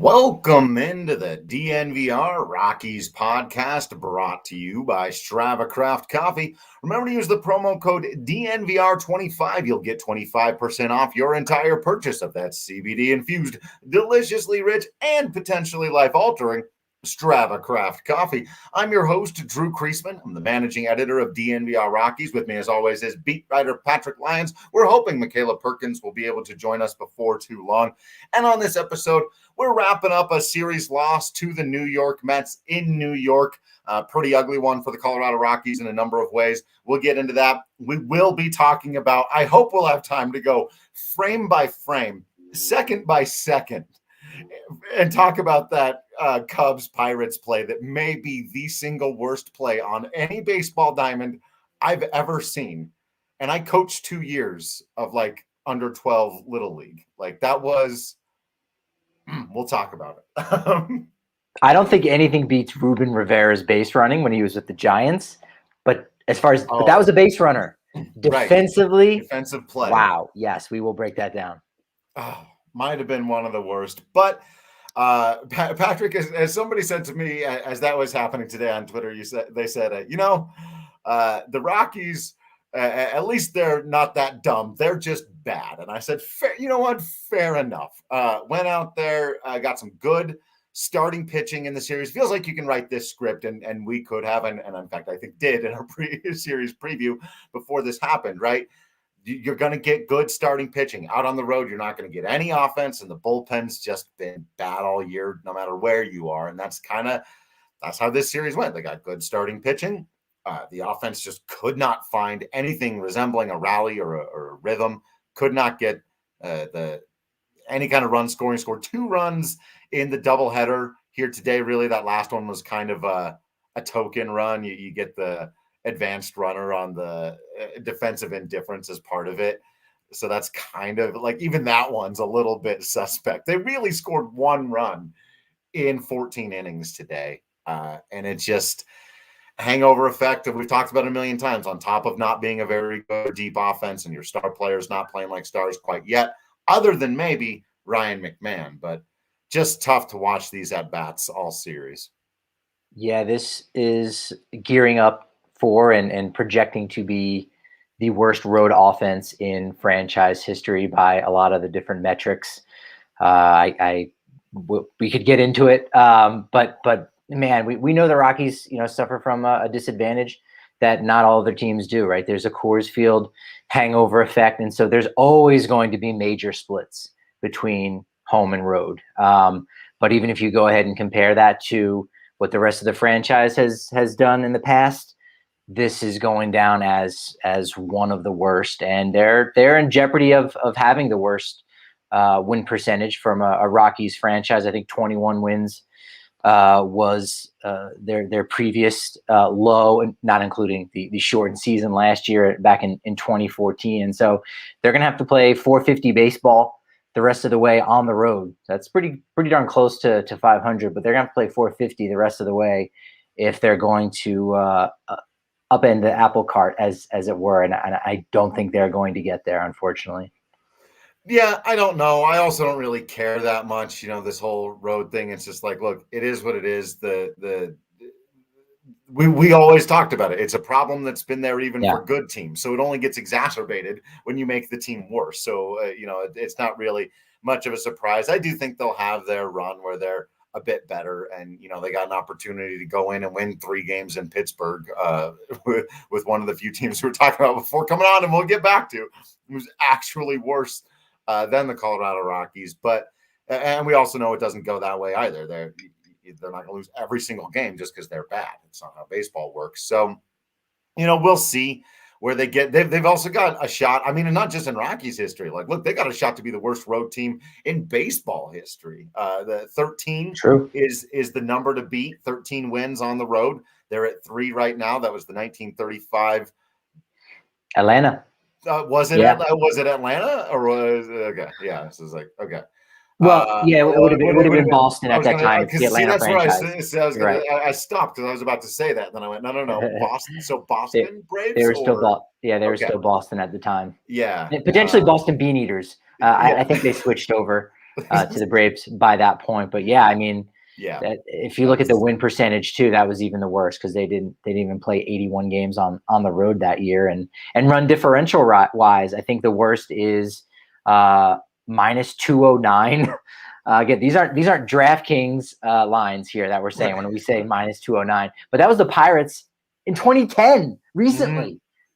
Welcome into the DNVR Rockies podcast, brought to you by Strava Craft Coffee. Remember to use the promo code DNVR25. You'll get 25% off your entire purchase of that CBD-infused, deliciously rich, and potentially life-altering Strava Craft Coffee. I'm your host, Drew Kreisman. I'm the managing editor of DNVR Rockies. With me, as always, is beat writer Patrick Lyons. We're hoping Michaela Perkins will be able to join us before too long. And on this episode, we're wrapping up a series loss to the New York Mets in New York. Pretty ugly one for the Colorado Rockies in a number of ways. We'll get into that. We will be talking about, I hope we'll have time to go frame by frame, second by second, and talk about that Cubs-Pirates play that may be the single worst play on any baseball diamond I've ever seen. And I coached 2 years of under 12 Little League. That was... We'll talk about it. I don't think anything beats Ruben Rivera's base running when he was with the Giants. But as far as but that was a base runner. Defensively, right. Defensive play. Wow. Yes, we will break that down. Might have been one of the worst. But Patrick, as somebody said to me as that was happening today on Twitter, they said, the Rockies, at least they're not that dumb. They're just bad. And I said, you know what? Fair enough. Went out there, got some good starting pitching in the series. Feels like you can write this script, and we could have, and in fact, I think did in our series preview before this happened, right? You're going to get good starting pitching. Out on the road, you're not going to get any offense, and the bullpen's just been bad all year, no matter where you are. And that's how this series went. They got good starting pitching. The offense just could not find anything resembling a rally or a rhythm. Could not get any kind of run scoring. Scored 2 runs in the doubleheader here today. Really, that last one was kind of a token run. You get the advanced runner on the defensive indifference as part of it. So that's kind of even that one's a little bit suspect. They really scored 1 run in 14 innings today. And it's just hangover effect that we've talked about a million times, on top of not being a very good deep offense and your star players not playing like stars quite yet, other than maybe Ryan McMahon. But just tough to watch these at-bats all series. Yeah, this is gearing up for and projecting to be the worst road offense in franchise history by a lot of the different metrics. We could get into it, but man, we know the Rockies, suffer from a disadvantage that not all other teams do, right? There's a Coors Field hangover effect, and so there's always going to be major splits between home and road. But even if you go ahead and compare that to what the rest of the franchise has done in the past, this is going down as one of the worst, and they're in jeopardy of having the worst win percentage from a Rockies franchise. I think 21 wins was their previous low, not including the shortened season last year back in 2014. And so they're going to have to play 450 baseball the rest of the way on the road. That's pretty darn close to 500, but they're going to have to play 450 the rest of the way if they're going to upend the apple cart, as it were. And I don't think they're going to get there, unfortunately. Yeah, I don't know. I also don't really care that much, this whole road thing. It's just look, it is what it is. We always talked about it. It's a problem that's been there even for good teams. So it only gets exacerbated when you make the team worse. So, it's not really much of a surprise. I do think they'll have their run where they're a bit better. And, they got an opportunity to go in and win 3 games in Pittsburgh with one of the few teams we were talking about before coming on, and we'll get back to. It was actually worse than the Colorado Rockies. And we also know it doesn't go that way either. They're not going to lose every single game just because they're bad. It's not how baseball works. So, we'll see where they get. They've also got a shot. I mean, and not just in Rockies history. Look, they got a shot to be the worst road team in baseball history. The 13 is the number to beat. 13 wins on the road. They're at 3 right now. That was the 1935 Atlanta. Was it Atlanta or was it, okay? Yeah, this is okay. Well, it would have been Boston at that time. The Atlanta franchise. I stopped because I was about to say that. Then I went, no, Boston. So Boston Braves. They were still Boston at the time. Yeah, and potentially Boston Bean Eaters. I think they switched over to the Braves by that point. But yeah, I mean, if you look at the win percentage too, that was even the worst because they didn't even play 81 games on the road that year. And run differential wise, I think the worst is minus 209. Again, these aren't DraftKings lines here that we're saying when we say minus 209, but that was the Pirates in 2010.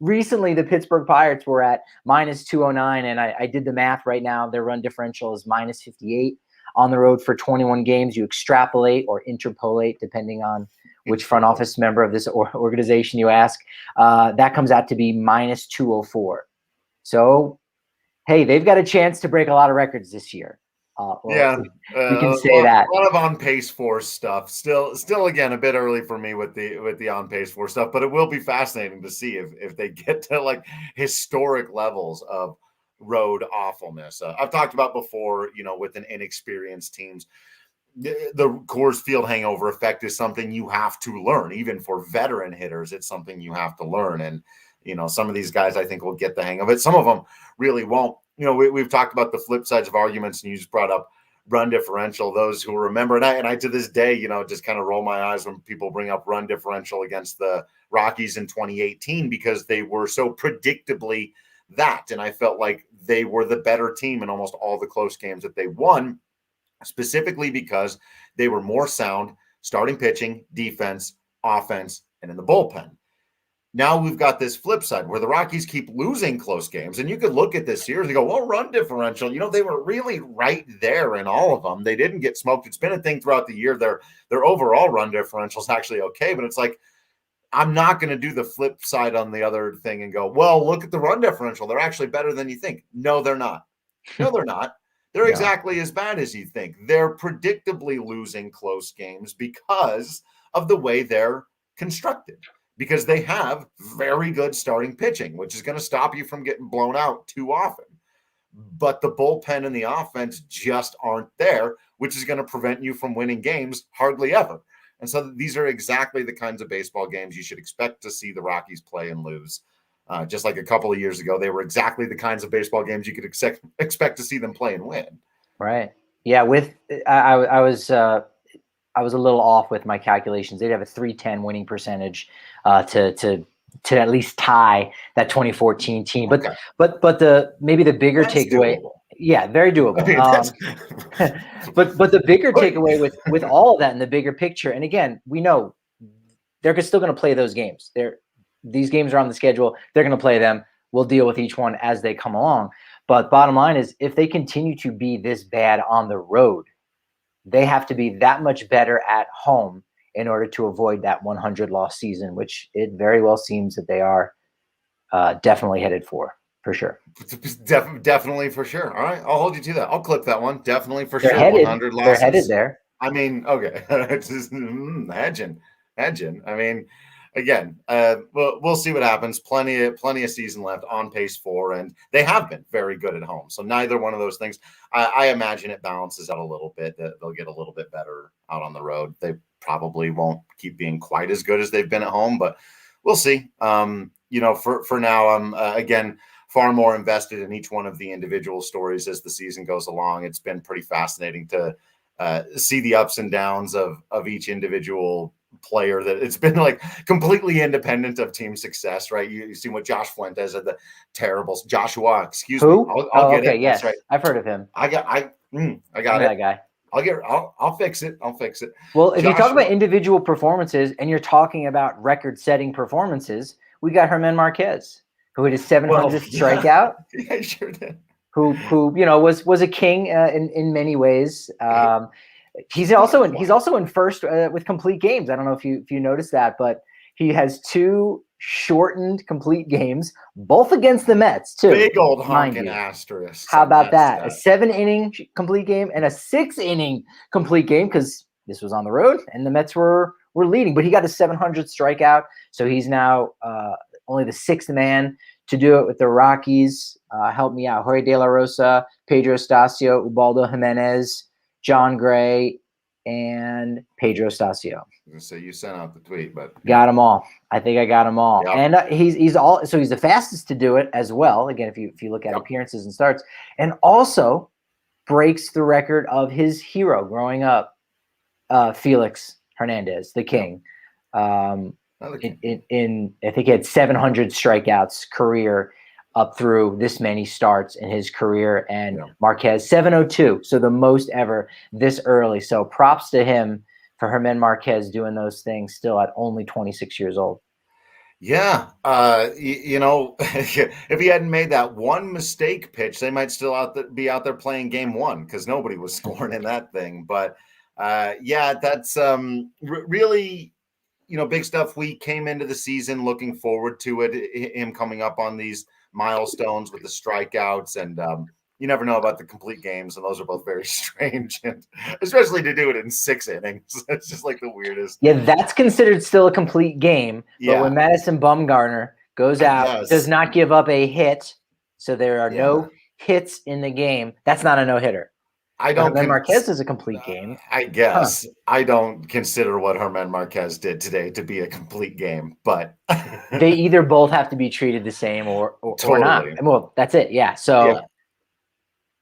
Recently, the Pittsburgh Pirates were at minus 209, and I did the math right now. Their run differential is minus 58 on the road for 21 games. You extrapolate or interpolate, depending on which front office member of this organization you ask. That comes out to be minus 204. So, hey, they've got a chance to break a lot of records this year. We can say that. A lot of on pace for stuff. Still, again, a bit early for me with the on pace for stuff, but it will be fascinating to see if they get to like historic levels of road awfulness. I've talked about before, with an inexperienced teams, the Coors Field hangover effect is something you have to learn. Even for veteran hitters, it's something you have to learn. And some of these guys I think will get the hang of it. Some of them really won't. We've talked about the flip sides of arguments, and you just brought up run differential. Those who remember, and I to this day, just kind of roll my eyes when people bring up run differential against the Rockies in 2018 because they were so predictably that. And I felt like they were the better team in almost all the close games that they won, specifically because they were more sound starting pitching, defense, offense, and in the bullpen. Now we've got this flip side where the Rockies keep losing close games. And you could look at this series and go, well, run differential, they were really right there in all of them. They didn't get smoked. It's been a thing throughout the year. Their overall run differential is actually okay. But it's like, I'm not going to do the flip side on the other thing and go, well, look at the run differential. They're actually better than you think. No, they're not. No, they're not. They're exactly as bad as you think. They're predictably losing close games because of the way they're constructed. Because they have very good starting pitching, which is going to stop you from getting blown out too often. But the bullpen and the offense just aren't there, which is going to prevent you from winning games hardly ever. And so these are exactly the kinds of baseball games you should expect to see the Rockies play and lose. Just like a couple of years ago, they were exactly the kinds of baseball games you could expect to see them play and win. Right. Yeah. I was a little off with my calculations. They'd have a 310 winning percentage to at least tie that 2014 team. But maybe the bigger takeaway, doable. Very doable. But the bigger takeaway with all of that in the bigger picture, and again, we know they're still going to play those games. These games are on the schedule. They're going to play them. We'll deal with each one as they come along. But bottom line is, if they continue to be this bad on the road, they have to be that much better at home in order to avoid that 100-loss season, which it very well seems that they are definitely headed for sure. Definitely for sure. All right, I'll hold you to that. I'll clip that one. Definitely for sure. 100 losses. They're headed there. I mean, okay. It's just, imagine. I mean, again, we'll see what happens. Plenty of season left, on pace for, and they have been very good at home. So neither one of those things. I imagine it balances out a little bit. That they'll get a little bit better out on the road. They probably won't keep being quite as good as they've been at home, but we'll see. For now, I'm again far more invested in each one of the individual stories as the season goes along. It's been pretty fascinating to see the ups and downs of each individual player. That it's been like completely independent of team success, right? You see what Josh Fuentes had, the terrible Joshua, excuse me. I'll get it. Yes, that's right. I've heard of him. I got it. That guy. I'll fix it. Well, if you talk about individual performances and you're talking about record-setting performances, we got Herman Marquez, who had his 700th strikeout. Yeah, sure did. Who was a king in many ways. He's also in first with complete games. I don't know if you noticed that, but he has 2 shortened complete games, both against the Mets too. Big old honking asterisk. How about that? A 7-inning complete game and a 6-inning complete game, because this was on the road and the Mets were leading. But he got a 700th strikeout, so he's now only the 6th man to do it with the Rockies. Help me out: Jorge De La Rosa, Pedro Estacio, Ubaldo Jimenez, John Gray, and Pedro Estacio. So you sent out the tweet, but got them all. I think I got them all. Yep. And he's the fastest to do it as well. Again, if you look at appearances and starts, and also breaks the record of his hero growing up, Felix Hernandez, the King. In I think he had 700 strikeouts career up through this many starts in his career, and Marquez 702, so the most ever this early. So props to him for Herman Marquez doing those things still at only 26 years old. Yeah, if he hadn't made that one mistake pitch, they might still be out there playing game one because nobody was scoring in that thing. But that's really, big stuff. We came into the season looking forward to it, him coming up on these milestones with the strikeouts, and you never know about the complete games, and those are both very strange, and especially to do it in 6 innings. It's just like the weirdest. Yeah, that's considered still a complete game. But when Madison Bumgarner goes out, does not give up a hit, so there are no hits in the game, that's not a no-hitter. I don't. Herman Marquez is a complete game. I guess I don't consider what Herman Marquez did today to be a complete game, but they either both have to be treated the same or not. Well, that's it. Yeah. So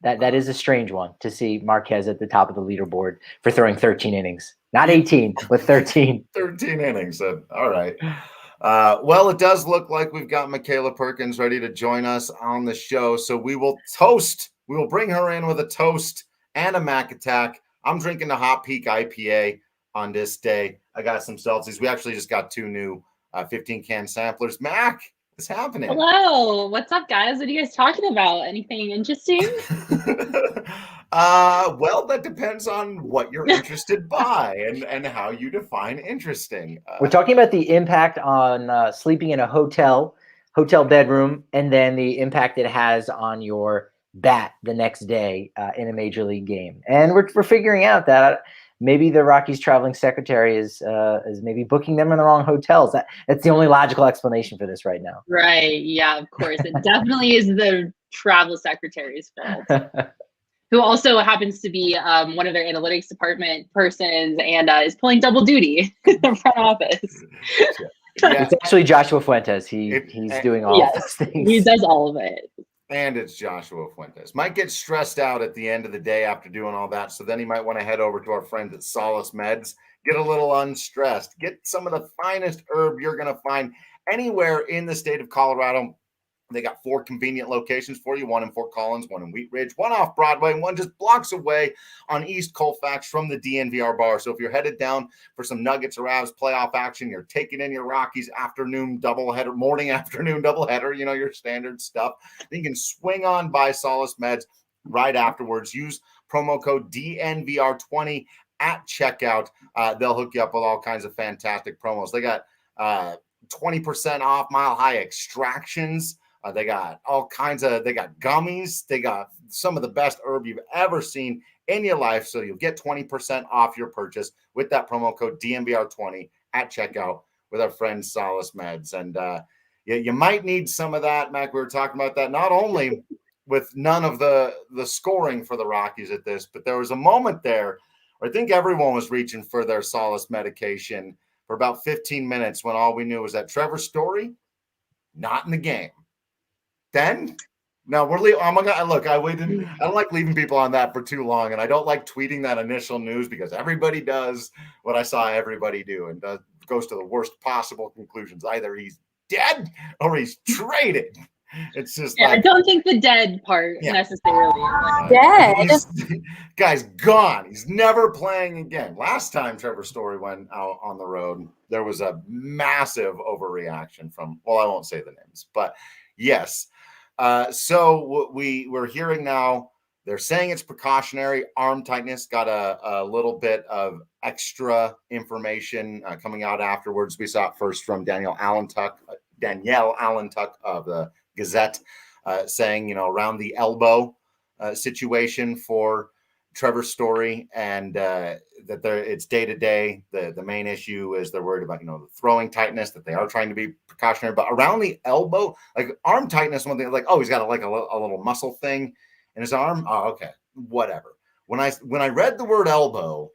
that is a strange one to see Marquez at the top of the leaderboard for throwing 13 innings, not 18, but 13. 13 innings. All right. Well, it does look like we've got Michaela Perkins ready to join us on the show. So we will toast. We will bring her in with a toast and a Mac attack. I'm drinking the Hot Peak IPA on this day. I got some Celsius. We actually just got 2 new 15-can samplers. Mac, what's happening? Hello. What's up, guys? What are you guys talking about? Anything interesting? Well, that depends on what you're interested by and how you define interesting. We're talking about the impact on sleeping in a hotel bedroom, and then the impact it has on your bat the next day in a major league game. And we're figuring out that maybe the Rockies traveling secretary is maybe booking them in the wrong hotels. That's the only logical explanation for this right now. Right. Yeah, of course. It definitely is the travel secretary's fault. Who also happens to be one of their analytics department persons and is pulling double duty in the front office. It's actually Joshua Fuentes. He's doing all of those things. He does all of it. And it's Joshua Fuentes. Might get stressed out at the end of the day after doing all that. So then he might want to head over to our friends at Solace Meds, get a little unstressed, get some of the finest herb you're going to find anywhere in the state of Colorado. They got 4 convenient locations for you, 1 in Fort Collins, 1 in Wheat Ridge, 1 off Broadway, and 1 just blocks away on East Colfax from the DNVR bar. So if you're headed down for some Nuggets or Avs playoff action, you're taking in your Rockies afternoon doubleheader, morning afternoon doubleheader, your standard stuff, then you can swing on by Solace Meds right afterwards. Use promo code DNVR20 at checkout. They'll hook you up with all kinds of fantastic promos. They got 20% off Mile High extractions. They got all kinds of, they got gummies. They got some of the best herb you've ever seen in your life. So you'll get 20% off your purchase with that promo code DNVR20 at checkout with our friends Solace Meds. And you might need some of that, Mac. We were talking about that, not only with none of the scoring for the Rockies at this, but there was a moment there where I think everyone was reaching for their Solace medication for about 15 minutes when all we knew was that Trevor Story, not in the game. Then, no, we're leaving. Look, I don't like leaving people on that for too long, and I don't like tweeting that initial news because everybody does what I saw everybody do and goes to the worst possible conclusions. Either he's dead or he's traded. It's just I don't think the dead part necessarily. Dead? Guy's gone. He's never playing again. Last time Trevor Story went out on the road, there was a massive overreaction from, well, I won't say the names, but yes. So we're hearing now, they're saying it's precautionary. Arm tightness, got a little bit of extra information coming out afterwards. We saw it first from Danielle Allentuck of the Gazette, saying, around the elbow situation for Trevor Story, and that it's day to day. The main issue is they're worried about the throwing tightness, that they are trying to be precautionary, but around the elbow, like arm tightness, one thing, like, oh, he's got a little muscle thing in his arm. Oh, okay, whatever. When I read the word elbow,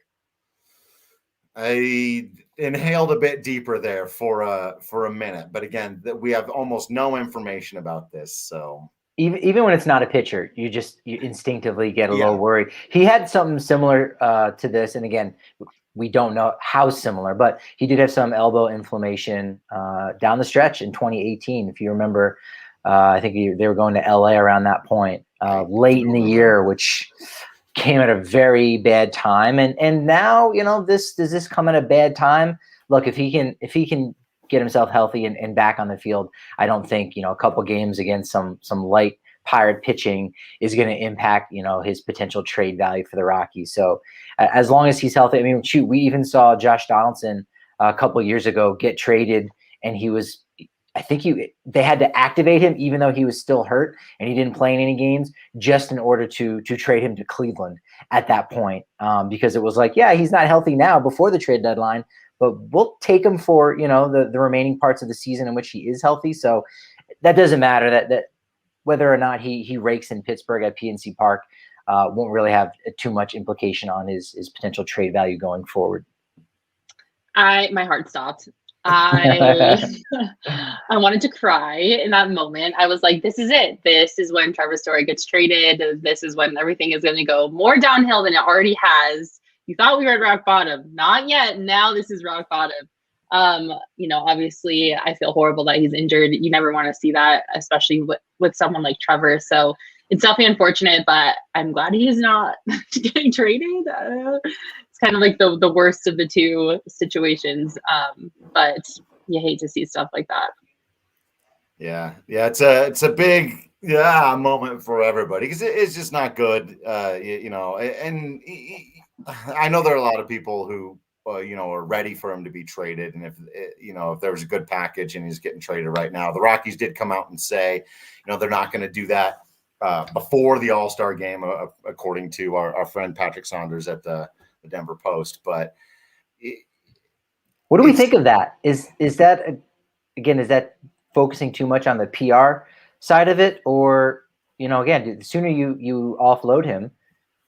I inhaled a bit deeper there for a minute. But again, we have almost no information about this. So even when it's not a pitcher, you instinctively get a little worried. He had something similar to this, and again, we don't know how similar, but he did have some elbow inflammation down the stretch in 2018. If you remember, I think they were going to LA around that point, late in the year, which came at a very bad time. And now, does this come at a bad time? Look, if he can get himself healthy and back on the field, I don't think, a couple games against some light Pirate pitching is going to impact, his potential trade value for the Rockies. So as long as he's healthy, I mean, shoot, we even saw Josh Donaldson a couple of years ago get traded, and they had to activate him even though he was still hurt and he didn't play in any games, just in order to trade him to Cleveland at that point, because it was like, yeah, he's not healthy now before the trade deadline, but we'll take him for, the remaining parts of the season in which he is healthy. So that doesn't matter, that whether or not he rakes in Pittsburgh at PNC Park won't really have too much implication on his potential trade value going forward. My heart stopped. I wanted to cry in that moment. I was like, this is it. This is when Trevor Story gets traded. This is when everything is going to go more downhill than it already has. You thought we were at rock bottom. Not yet. Now this is rock bottom. Obviously I feel horrible that he's injured. You never want to see that, especially with someone like Trevor. So it's definitely unfortunate, but I'm glad he is not getting traded. It's kind of like the worst of the two situations. But you hate to see stuff like that. Yeah. It's a big moment for everybody, because it's just not good. And I know there are a lot of people who are ready for him to be traded. And if there was a good package and he's getting traded right now, the Rockies did come out and say, they're not going to do that before the All-Star game, according to our friend Patrick Saunders at the Denver Post. But what do we think of that? Is that, again, is that focusing too much on the PR side of it? Or, again, the sooner you offload him,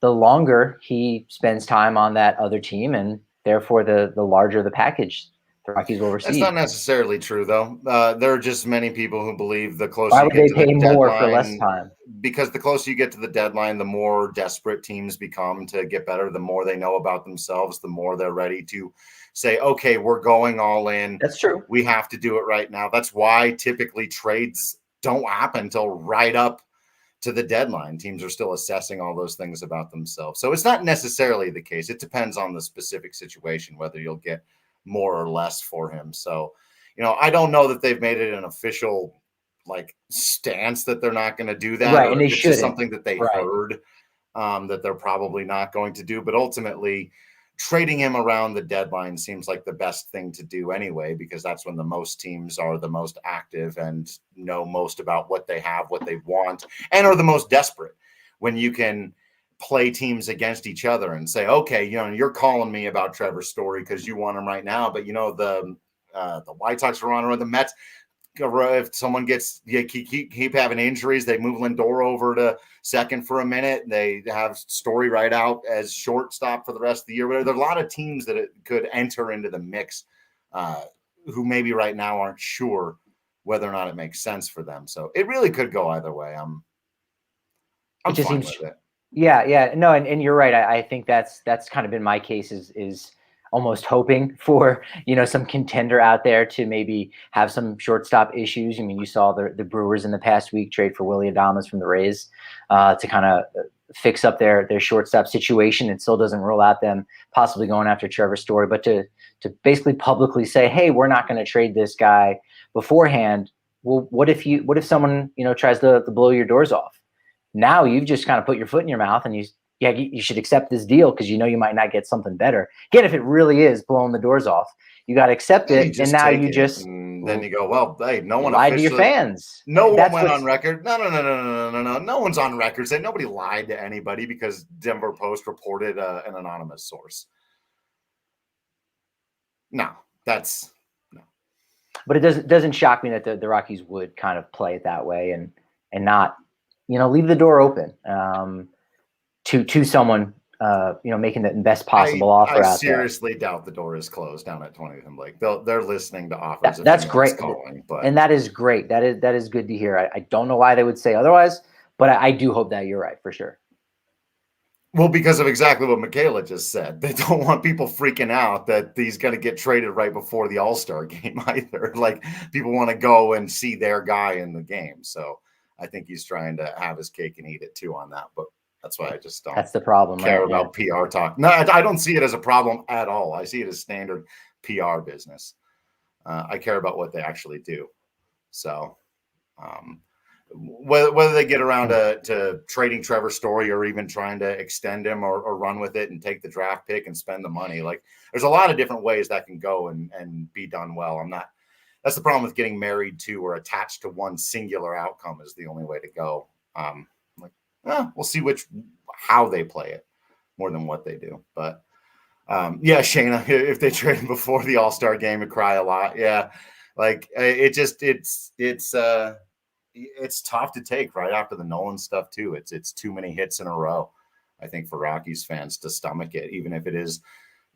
the longer he spends time on that other team, and therefore the larger the package the Rockies will receive. That's not necessarily true, though. There are just many people who believe the closer Why you would get they to pay the more deadline, for less time? Because the closer you get to the deadline, the more desperate teams become to get better. The more they know about themselves, the more they're ready to say, okay, we're going all in. That's true. We have to do it right now. That's why typically trades don't happen until right up to the deadline. Teams are still assessing all those things about themselves. So it's not necessarily the case. It depends on the specific situation, whether you'll get more or less for him. So, I don't know that they've made it an official stance that they're not going to do that. Right. And they it's shouldn't. just something that they heard that they're probably not going to do. But ultimately, trading him around the deadline seems like the best thing to do anyway, because that's when the most teams are the most active and know most about what they have, what they want, and are the most desperate. When you can play teams against each other and say, okay, you're calling me about Trevor Story because you want him right now, but the White Sox are on, or the Mets, if someone gets keep having injuries, they move Lindor over to second for a minute. They have Story right out as shortstop for the rest of the year. But there are a lot of teams that it could enter into the mix who maybe right now aren't sure whether or not it makes sense for them. So it really could go either way. I'm fine with it. Yeah. No, and you're right. I think that's kind of been my case is almost hoping for, some contender out there to maybe have some shortstop issues. I mean, you saw the Brewers in the past week trade for Willy Adames from the Rays to kind of fix up their shortstop situation. It still doesn't rule out them possibly going after Trevor Story, but to basically publicly say, hey, we're not going to trade this guy beforehand. Well, what if someone, tries to blow your doors off? Now you've just kind of put your foot in your mouth, and you should accept this deal because you might not get something better. Again, if it really is blowing the doors off, you got to accept it. And now you just then you go, well, hey, no one lied to your fans. No one went on record. No. No one's on record saying nobody lied to anybody because Denver Post reported an anonymous source. No. But it doesn't shock me that the Rockies would kind of play it that way and not, leave the door open to someone making the best possible offer I out there. seriously doubt the door is closed down at 20th and Blake. They're listening to offers. That's great. Calling, but. And that is great. That is good to hear. I don't know why they would say otherwise, but I do hope that you're right for sure. Well, because of exactly what Michaela just said. They don't want people freaking out that he's going to get traded right before the All-Star game either. Like, people want to go and see their guy in the game. So I think he's trying to have his cake and eat it too on that. But that's why I just don't That's the problem, care right? about PR talk. No, I don't see it as a problem at all. I see it as standard PR business. I care about what they actually do. So whether they get around to trading Trevor Story or even trying to extend him or run with it and take the draft pick and spend the money, like there's a lot of different ways that can go and be done well. That's the problem with getting married to or attached to one singular outcome is the only way to go. We'll see how they play it more than what they do. But Shayna, if they trade him before the All-Star game, would cry a lot. Yeah. Like it's tough to take right after the Nolan stuff too. It's too many hits in a row, I think, for Rockies fans to stomach it, even if it is,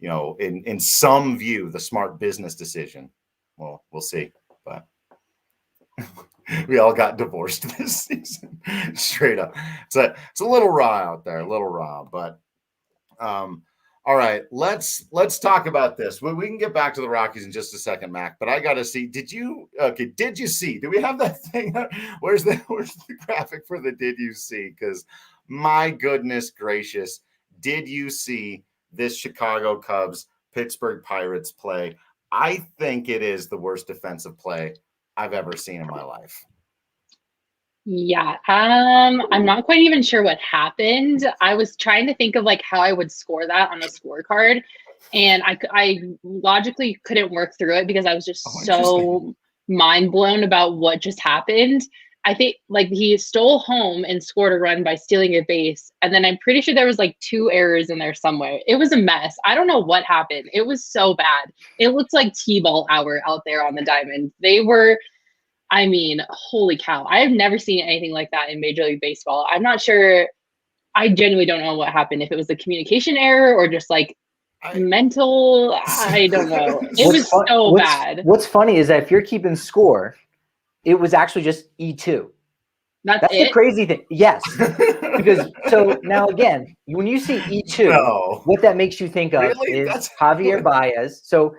in some view, the smart business decision. Well, we'll see. But we all got divorced this season, straight up. It's a little raw out there, but all right, let's talk about this. We can get back to the Rockies in just a second, Mac, but I got to see, did you see, do we have that thing? Where's the graphic for the did you see? Because my goodness gracious, did you see this Chicago Cubs Pittsburgh Pirates play? I think it is the worst defensive play I've ever seen in my life. Yeah, I'm not quite even sure what happened. I was trying to think of like how I would score that on a scorecard, and I logically couldn't work through it because I was just so mind blown about what just happened. I think like he stole home and scored a run by stealing a base, and then I'm pretty sure there was like 2 errors in there somewhere. It was a mess. I don't know what happened. It was so bad. It looked like T-ball hour out there on the diamond. They were. I mean, holy cow. I have never seen anything like that in Major League Baseball. I'm not sure. I genuinely don't know what happened. If it was a communication error or just like mental, I don't know. It was so bad. What's funny is that if you're keeping score, it was actually just E2. That's the crazy thing. Yes. Because so now again, when you see E2, what that makes you think of is Javier Baez. So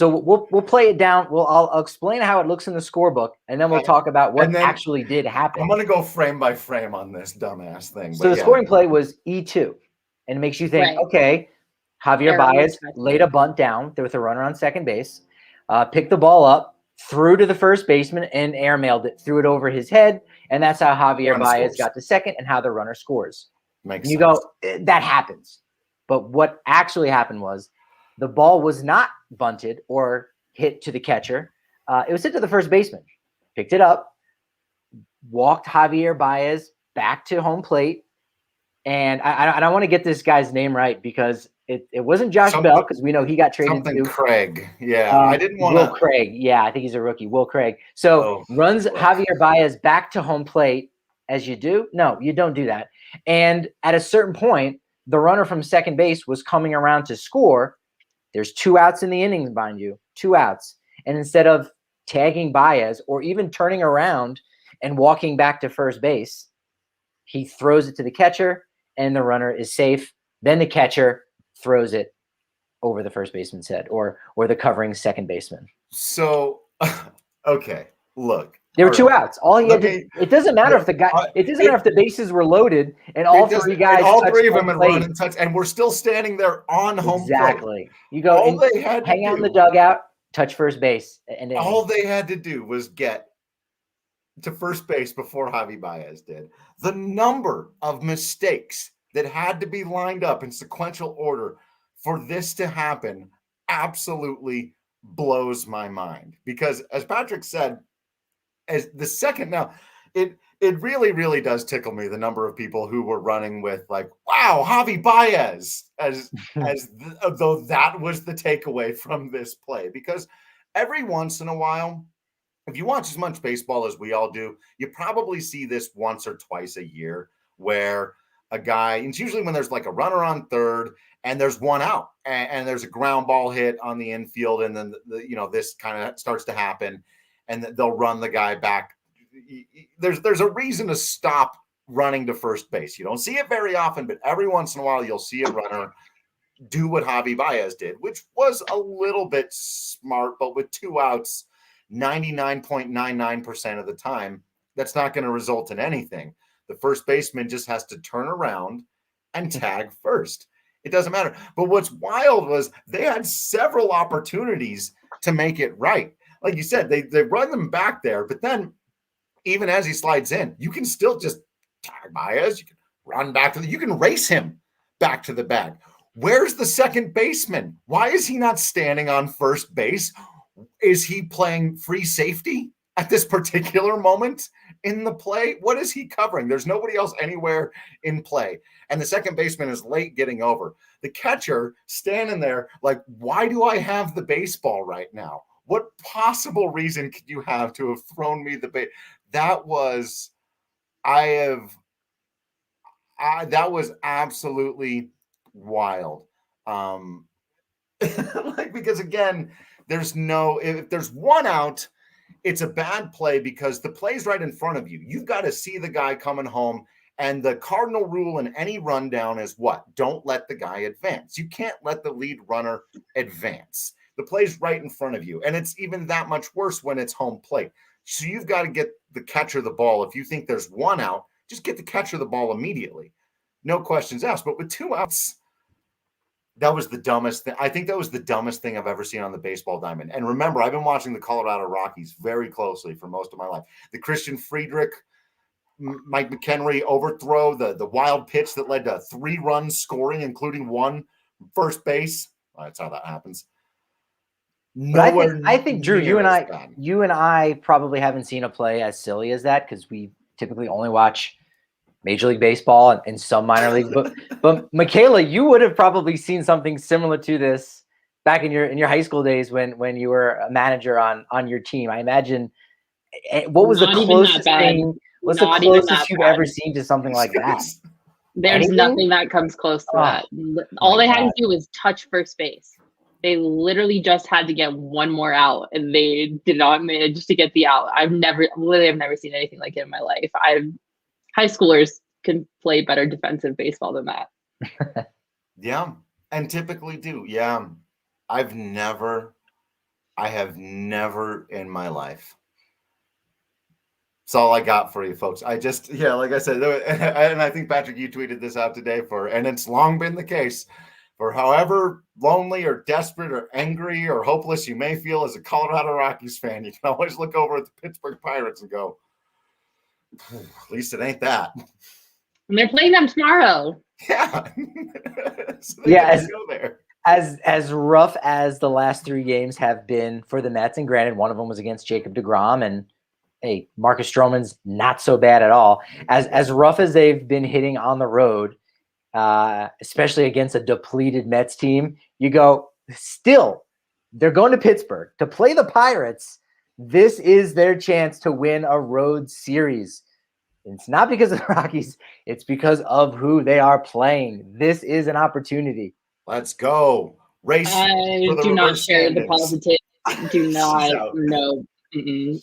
we'll play it down. I'll explain how it looks in the scorebook, and then we'll talk about what actually did happen. I'm going to go frame by frame on this dumbass thing. So the scoring play was E2, and it makes you think, okay, Javier Baez laid a bunt down with a runner on second base, picked the ball up, threw to the first baseman, and airmailed it, threw it over his head, and that's how Javier Baez got to second and how the runner scores. Makes sense. Go, that happens. But what actually happened was the ball was not bunted or hit to the catcher. It was hit to the first baseman. Picked it up, walked Javier Baez back to home plate. And I want to get this guy's name right because it wasn't Josh Bell because we know he got traded to Craig. Yeah, I didn't want Will Craig. Yeah, I think he's a rookie. Will Craig. So runs Javier Baez back to home plate as you do. No, you don't do that. And at a certain point, the runner from second base was coming around to score. There's 2 outs in the innings, mind you, 2 outs. And instead of tagging Baez or even turning around and walking back to first base, he throws it to the catcher and the runner is safe. Then the catcher throws it over the first baseman's head or the covering second baseman. So, okay, look. There were 2 outs. All he had to, it doesn't matter if the guy. It doesn't matter if the bases were loaded and all 3 guys. All 3 of them had run and touched, and we're still standing there on home plate. Exactly. You go and hang out in the dugout, touch first base, and all they had to do was get to first base before Javi Baez did. The number of mistakes that had to be lined up in sequential order for this to happen absolutely blows my mind. Because as Patrick said, as the second now, it really, really does tickle me the number of people who were running with like, wow, Javi Baez, as though that was the takeaway from this play. Because every once in a while, if you watch as much baseball as we all do, you probably see this once or twice a year where a guy, and it's usually when there's like a runner on third and there's one out and there's a ground ball hit on the infield, and then this kind of starts to happen, and they'll run the guy back. There's a reason to stop running to first base. You don't see it very often, but every once in a while you'll see a runner do what Javi Baez did, which was a little bit smart, but with 2 outs, 99.99% of the time, that's not going to result in anything. The first baseman just has to turn around and tag first. It doesn't matter. But what's wild was they had several opportunities to make it right. Like you said, they run them back there, but then even as he slides in, you can still just tag Baez. You can run back you can race him back to the bag. Where's the second baseman? Why is he not standing on first base? Is he playing free safety at this particular moment in the play? What is he covering? There's nobody else anywhere in play. And the second baseman is late getting over. The catcher standing there like, why do I have the baseball right now? What possible reason could you have to have thrown me the base? That was absolutely wild. Because again, if there's one out, it's a bad play because the play's right in front of you. You've got to see the guy coming home. And the cardinal rule in any rundown is what? Don't let the guy advance. You can't let the lead runner advance. The play's right in front of you. And it's even that much worse when it's home plate. So you've got to get the catcher the ball. If you think there's one out, just get the catcher the ball immediately. No questions asked. But with 2 outs, that was the dumbest thing. I think that was the dumbest thing I've ever seen on the baseball diamond. And remember, I've been watching the Colorado Rockies very closely for most of my life. The Christian Friedrich, Mike McHenry overthrow, the wild pitch that led to 3 runs scoring, including 1 first base. That's how that happens. But I think Drew, you and I probably haven't seen a play as silly as that because we typically only watch Major League Baseball and some minor league. But Michaela, you would have probably seen something similar to this back in your high school days when you were a manager on your team. I imagine. What was the closest thing? What's the closest you've ever seen to something like that? There's nothing that comes close to that. All they had to do was touch first base. They literally just had to get 1 more out, and they did not manage to get the out. I've never seen anything like it in my life. High schoolers can play better defensive baseball than that. Yeah, and typically do. Yeah, I have never in my life. That's all I got for you, folks. Like I said, and I think, Patrick, you tweeted this out today and it's long been the case, for however lonely or desperate or angry or hopeless you may feel as a Colorado Rockies fan, you can always look over at the Pittsburgh Pirates and go, at least it ain't that. And they're playing them tomorrow. Yeah. So go there. As rough as the last 3 games have been for the Mets, and granted, one of them was against Jacob deGrom, and hey, Marcus Stroman's not so bad at all. As rough as they've been hitting on the road, especially against a depleted Mets team, you go, still, they're going to Pittsburgh to play the Pirates. This is their chance to win a road series. It's not because of the Rockies. It's because of who they are playing. This is an opportunity. Let's go. Race. I do not share the positive. Do not. No. The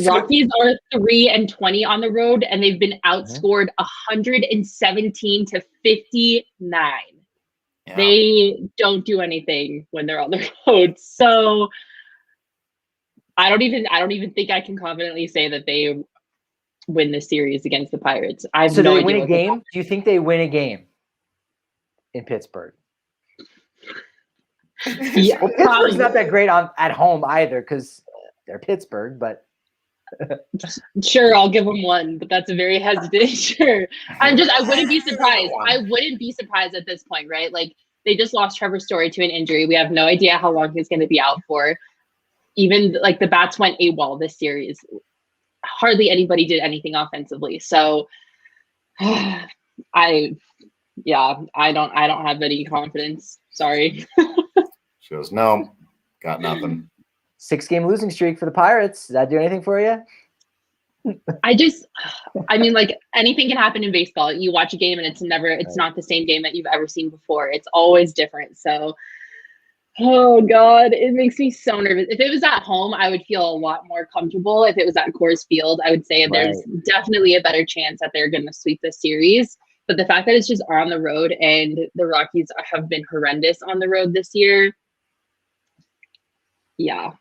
Rockies are 3-20 on the road, and they've been outscored 117 to 59. Yeah. They don't do anything when they're on the road. So I don't even think I can confidently say that they win the series against the Pirates. I have no idea. So they win a game? Do you think they win a game in Pittsburgh? Yeah, well, Pittsburgh's not that great at home either because they're Pittsburgh, but sure, I'll give them 1, but that's a very hesitant sure. I wouldn't be surprised. I wouldn't be surprised at this point, right? Like, they just lost Trevor Story to an injury. We have no idea how long he's going to be out for. Even like the bats went AWOL this series. Hardly anybody did anything offensively. So I don't have any confidence. Sorry. She goes, no, got nothing. 6-game losing streak for the Pirates. Does that do anything for you? I mean, like anything can happen in baseball. You watch a game and it's not the same game that you've ever seen before. It's always different. So, oh God, it makes me so nervous. If it was at home, I would feel a lot more comfortable. If it was at Coors Field, I would say there's definitely a better chance that they're going to sweep the series. But the fact that it's just on the road and the Rockies have been horrendous on the road this year. Yeah.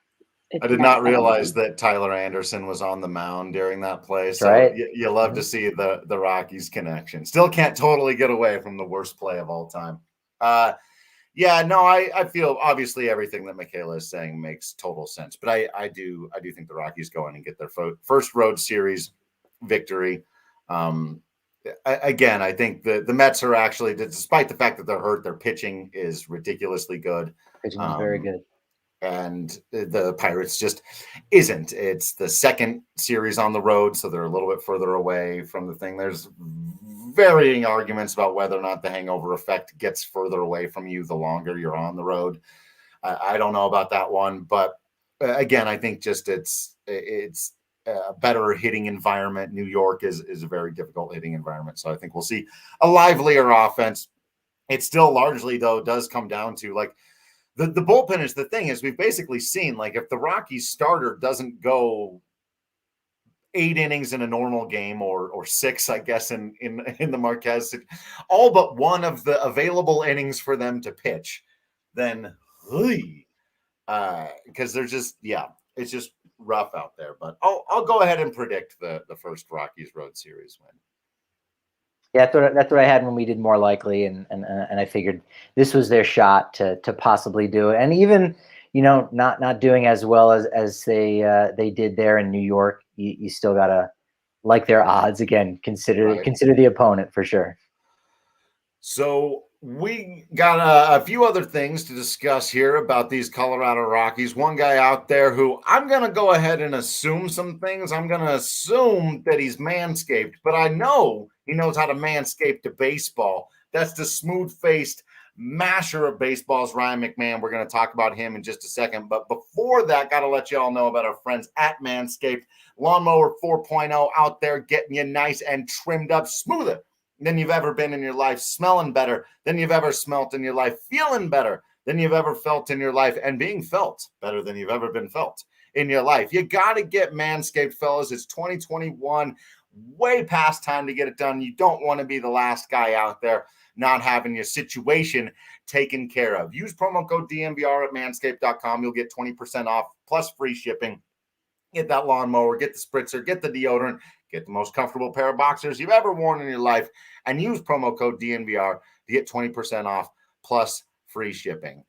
I did not realize that Tyler Anderson was on the mound during that play. So right. you love to see the Rockies connection. Still can't totally get away from the worst play of all time. Yeah, no, I feel obviously everything that Michaela is saying makes total sense. But I do think the Rockies go in and get their first road series victory. Again, I think the Mets are actually, despite the fact that they're hurt, their pitching is ridiculously good. Pitching is very good. And the Pirates just isn't. It's the second series on the road, so they're a little bit further away from the thing. There's varying arguments about whether or not the hangover effect gets further away from you the longer you're on the road. I don't know about that one, but again, I think just it's a better hitting environment. New York is a very difficult hitting environment, so I think we'll see a livelier offense. It still largely, though, does come down to like the bullpen is the thing is we've basically seen like if the Rockies starter doesn't go 8 innings in a normal game or 6, I guess, in the Marquez, all but one of the available innings for them to pitch, then because they're just, it's just rough out there. But I'll go ahead and predict the first Rockies road series win. Yeah, that's what I had when we did more likely, and I figured this was their shot to possibly do it, and even not doing as well as they did there in New York, you still gotta like their odds again. Consider the opponent for sure. So we got a few other things to discuss here about these Colorado Rockies. One guy out there who I'm going to go ahead and assume some things. I'm going to assume that he's manscaped, but I know he knows how to manscape to baseball. That's the smooth-faced masher of baseballs, Ryan Mcmahon. We're going to talk about him in just a second. But before that, got to let you all know about our friends at Manscaped. Lawnmower 4.0 out there getting you nice and trimmed up, smoother than you've ever been in your life, smelling better than you've ever smelt in your life, feeling better than you've ever felt in your life, and being felt better than you've ever been felt in your life. You got to get Manscaped, fellas. It's 2021, way past time to get it done. You don't want to be the last guy out there not having your situation taken care of. Use promo code DNVR at manscaped.com. You'll get 20% off plus free shipping. Get that lawnmower, get the spritzer, get the deodorant, get the most comfortable pair of boxers you've ever worn in your life, and use promo code DNVR to get 20% off plus free shipping.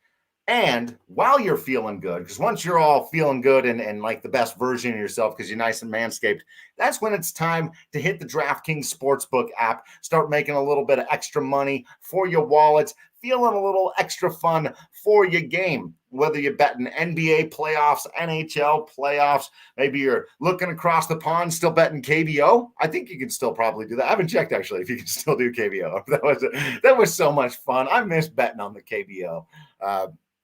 And while you're feeling good, because once you're all feeling good and like the best version of yourself because you're nice and manscaped, that's when it's time to hit the DraftKings Sportsbook app, start making a little bit of extra money for your wallets, feeling a little extra fun for your game. Whether you're betting NBA playoffs, NHL playoffs, maybe you're looking across the pond, still betting KBO. I think you can still probably do that. I haven't checked, actually, if you can still do KBO. That was so much fun. I miss betting on the KBO.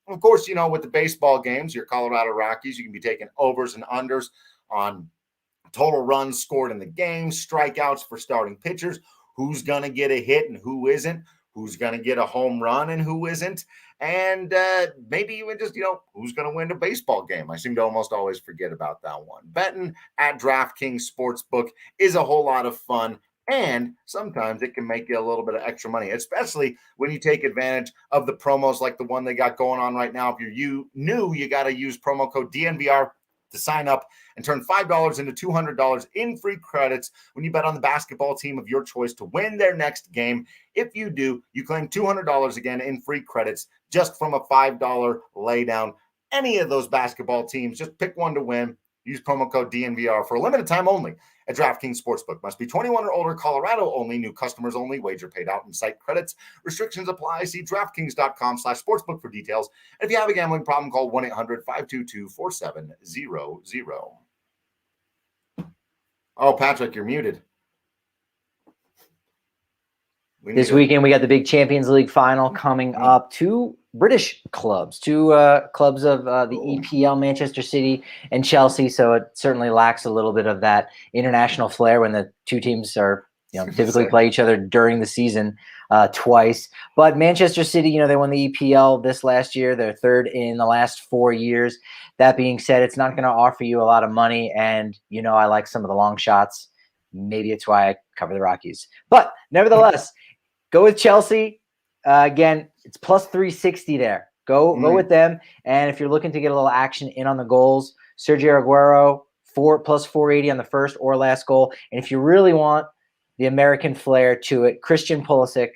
Of course, with the baseball games, your Colorado Rockies, you can be taking overs and unders on total runs scored in the game, strikeouts for starting pitchers, who's going to get a hit and who isn't, who's going to get a home run and who isn't, and maybe even just, who's going to win a baseball game. I seem to almost always forget about that one. Betting at DraftKings Sportsbook is a whole lot of fun, and sometimes it can make you a little bit of extra money, especially when you take advantage of the promos like the one they got going on right now. If you're new, you got to use promo code DNVR to sign up and turn $5 into $200 in free credits when you bet on the basketball team of your choice to win their next game. If you do, you claim $200 again in free credits just from a $5 laydown. Any of those basketball teams, just pick one to win. Use promo code DNVR for a limited time only at DraftKings Sportsbook. Must be 21 or older, Colorado only, new customers only, wager paid out in site credits. Restrictions apply. See DraftKings.com/sportsbook for details. And if you have a gambling problem, call 1-800-522-4700. Oh, Patrick, you're muted. This weekend, we got the big Champions League final coming up. Two British clubs, two clubs of the EPL, Manchester City and Chelsea. So it certainly lacks a little bit of that international flair when the two teams are, typically play each other during the season twice. But Manchester City, they won the EPL this last year. They're third in the last 4 years. That being said, it's not going to offer you a lot of money. And, I like some of the long shots. Maybe it's why I cover the Rockies. But nevertheless, go with Chelsea. Again, it's plus 360 there. Go with them. And if you're looking to get a little action in on the goals, Sergio Aguero, plus 480 on the first or last goal. And if you really want the American flair to it, Christian Pulisic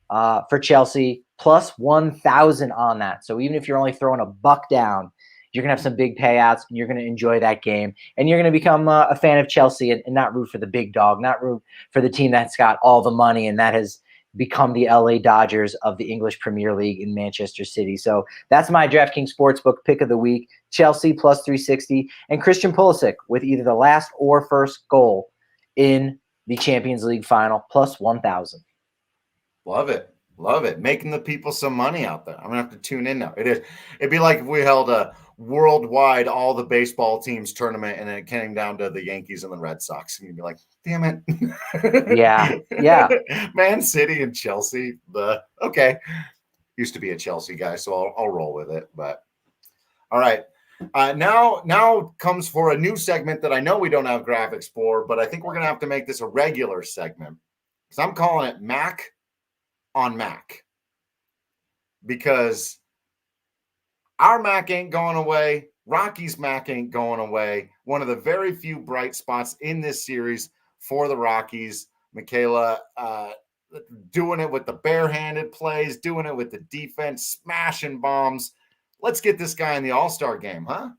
for Chelsea, plus 1,000 on that. So even if you're only throwing a buck down, you're going to have some big payouts, and you're going to enjoy that game. And you're going to become a fan of Chelsea and not root for the big dog, not root for the team that's got all the money and that has become the LA Dodgers of the English Premier League in Manchester City. So that's my DraftKings Sportsbook pick of the week. Chelsea plus 360 and Christian Pulisic with either the last or first goal in the Champions League final plus 1,000. Love it. Love it. Making the people some money out there. I'm going to have to tune in now. It'd be like if we held a worldwide all the baseball teams tournament and it came down to the Yankees and the Red Sox. And you'd be like, damn it. Yeah. Man City and Chelsea. Okay. Used to be a Chelsea guy, so I'll roll with it. But all right. Now comes for a new segment that I know we don't have graphics for, but I think we're going to have to make this a regular segment. So I'm calling it Mac on Mac, because our Mac ain't going away. Rockies Mac ain't going away. One of the very few bright spots in this series for the Rockies. Michaela doing it with the barehanded plays, doing it with the defense, smashing bombs. Let's get this guy in the All-Star game, huh?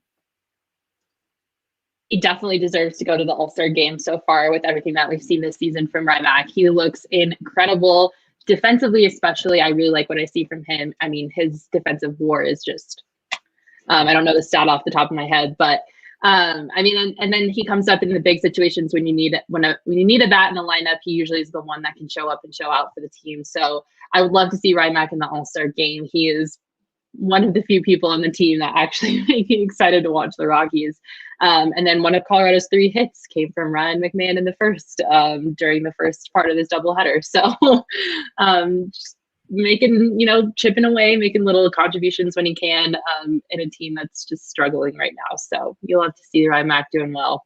He definitely deserves to go to the All-Star game so far with everything that we've seen this season from Rymack. He looks incredible. Defensively, especially, I really like what I see from him. I mean, his defensive war is just, I don't know the stat off the top of my head, but I mean, and then he comes up in the big situations when you need it, when you need a bat in a lineup, he usually is the one that can show up and show out for the team. So I would love to see Rymack in the All-Star game. He is one of the few people on the team that actually make me excited to watch the Rockies. And then one of Colorado's 3 hits came from Ryan Mcmahon in the first, during the first part of this doubleheader. So just making, chipping away, making little contributions when he can, in a team that's just struggling right now. So you'll have to see Ryan Mack doing well.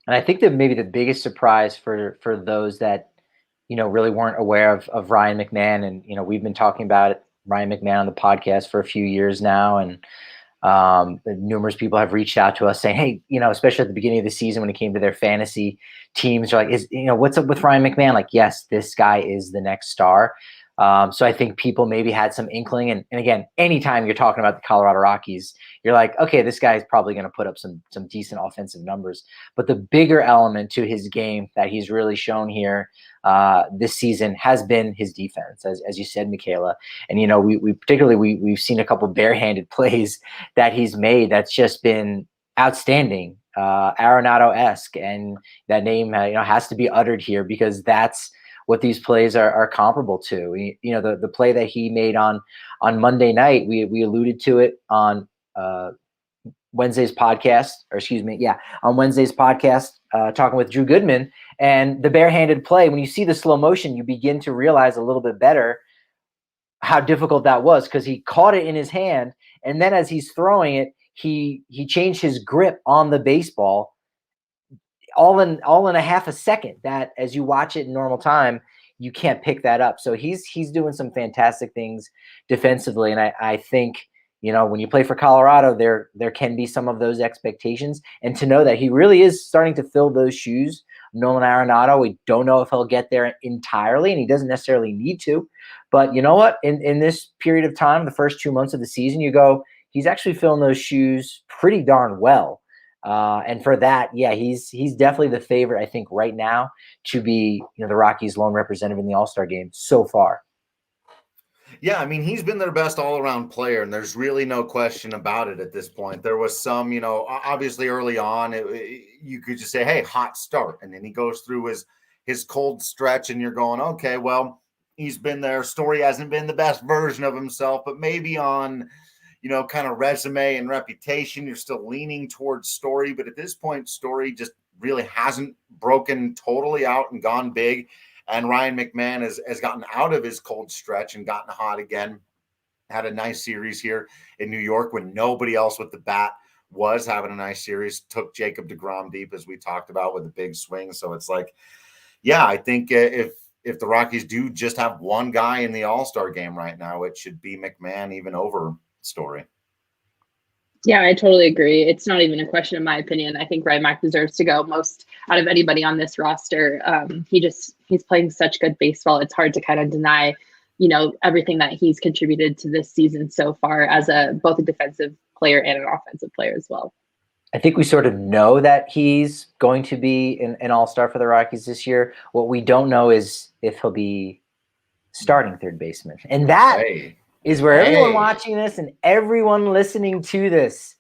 And I think that maybe the biggest surprise for those that, really weren't aware of Ryan McMahon, and, we've been talking about it, Ryan McMahon on the podcast for a few years now. And numerous people have reached out to us saying, hey, especially at the beginning of the season when it came to their fantasy teams, they're like, what's up with Ryan McMahon? Like, yes, this guy is the next star. So I think people maybe had some inkling. And again, anytime you're talking about the Colorado Rockies, you're like, okay, this guy is probably going to put up some decent offensive numbers. But the bigger element to his game that he's really shown here this season has been his defense, as you said, Michaela. And, we particularly, we've seen a couple barehanded plays that he's made that's just been outstanding, Arenado-esque. And that name, has to be uttered here because that's what these plays are comparable to. The play that he made on Monday night, we alluded to it on Wednesday's podcast, on Wednesday's podcast, talking with Drew Goodman, and the barehanded play. When you see the slow motion, you begin to realize a little bit better how difficult that was, because he caught it in his hand, and then as he's throwing it, he changed his grip on the baseball all in a half a second. That, as you watch it in normal time, you can't pick that up. So he's doing some fantastic things defensively, and I think, when you play for Colorado, there can be some of those expectations, and to know that he really is starting to fill those shoes. Nolan Arenado, we don't know if he'll get there entirely, and he doesn't necessarily need to. But you know what? In this period of time, the first 2 months of the season, you go, he's actually filling those shoes pretty darn well. And for that, he's definitely the favorite, I think, right now to be, the Rockies' lone representative in the All-Star game so far. Yeah, I mean, he's been their best all-around player, and there's really no question about it at this point. There was some, obviously early on, you could just say, hey, hot start. And then he goes through his cold stretch, and you're going, okay, well, He's been there. Story hasn't been the best version of himself, but maybe on, kind of resume and reputation, you're still leaning towards Story. But at this point, Story just really hasn't broken totally out and gone big. And Ryan McMahon has gotten out of his cold stretch and gotten hot again. Had a nice series here in New York when nobody else with the bat was having a nice series. Took Jacob deGrom deep, as we talked about, with a big swing. So it's like, yeah, I think if the Rockies do just have one guy in the All-Star game right now, it should be McMahon, even over Story. Yeah, I totally agree. It's not even a question in my opinion. I think Rymack deserves to go most out of anybody on this roster. He's playing such good baseball. It's hard to kind of deny, everything that he's contributed to this season so far as both a defensive player and an offensive player as well. I think we sort of know that he's going to be an all-star for the Rockies this year. What we don't know is if he'll be starting third baseman. And that is where everyone watching this and everyone listening to this